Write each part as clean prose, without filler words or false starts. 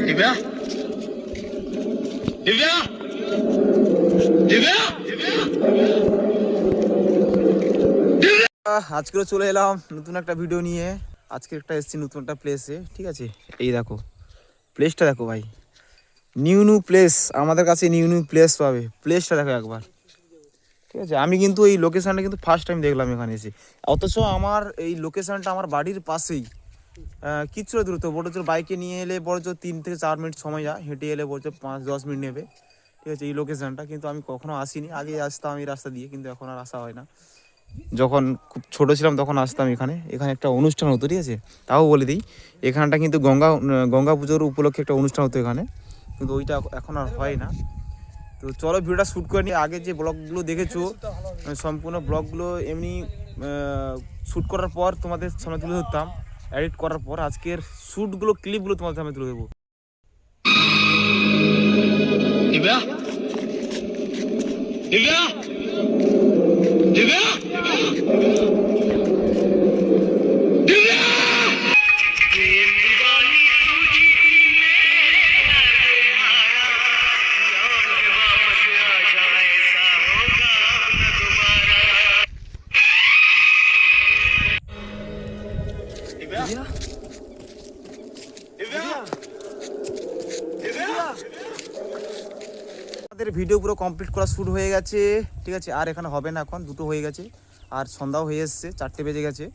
दिव्या दिव्या दिव्या আজকেও চলে এলাম নতুন একটা ভিডিও নিয়ে। আজকে একটা এসেছি নতুন একটা প্লেসে, ঠিক আছে? এই দেখো প্লেসটা দেখো ভাই, নিউ প্লেস। আমাদের কাছে নিউ প্লেস পাবে, প্লেসটা দেখো একবার, ঠিক আছে? আমি কিন্তু এই লোকেশানটা কিন্তু ফার্স্ট টাইম দেখলাম এখানে এসে, অথচ আমার এই লোকেশানটা আমার বাড়ির পাশেই। কিচ্ছু দূরত্ব বড় জোর বাইকে নিয়ে এলে বড় জোর 3 থেকে 4 মিনিট সময় যায়, হেঁটে এলে বড় জোর 5-10 মিনিট নেবে, ঠিক আছে? এই লোকেশানটা কিন্তু আমি কখনো আসিনি, আগে আসতাম এই রাস্তা দিয়ে, কিন্তু এখন আর আসা হয় না। যখন খুব ছোটো ছিলাম তখন আসতাম এখানে একটা অনুষ্ঠান হতো, ঠিক আছে? তাও বলে দিই, এখানটা কিন্তু গঙ্গা পুজোর উপলক্ষে একটা অনুষ্ঠান হতো এখানে, কিন্তু ওইটা এখন আর হয় না। তো চলো ভিডিওটা শ্যুট করে নিই। আগে যে ব্লগগুলো দেখেছো সম্পূর্ণ ব্লগগুলো এমনি শ্যুট করার পর তোমাদের সামনে তুলে ধরতাম, এডিট করার পর আজকের শ্যুটগুলো ক্লিপগুলো তোমাদের সামনে তুলে দেবো। दिव्या दिव्या दिव्या दिव्या আমাদের ভিডিও পুরো কমপ্লিট করা শুরু হয়ে গেছে, ঠিক আছে? আর এখানে হবে না, এখন দুটো হয়ে গেছে, আর সন্ধ্যাও হয়ে এসছে, 4টে বেজে গেছে,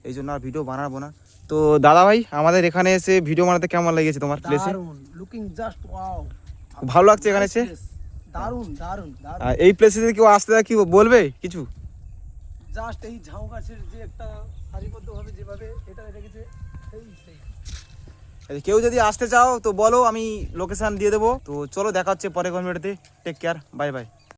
এই জন্য আর ভিডিও বানাবো না। তো দাদা ভাই, আমাদের এখানে এসে ভিডিও বানাতে কেমন লেগেছে তোমার প্লেসে? লুকিং জাস্ট ওয়াও, ভালো লাগছে এখানে এসে? দারুন দারুন দারুন। এই প্লেসে যদি কেউ আসতে কি বলবে কিছু? জাস্ট এই ঝাউ গাছের যে একটা সারিবদ্ধভাবে যেভাবে এটা রেখেছে, কেউ যদি আসতে চাও তো বলো, আমি লোকেশন দিয়ে দেবো। তো চলো দেখা হচ্ছে পরে কমেন্টে। Take care, bye by.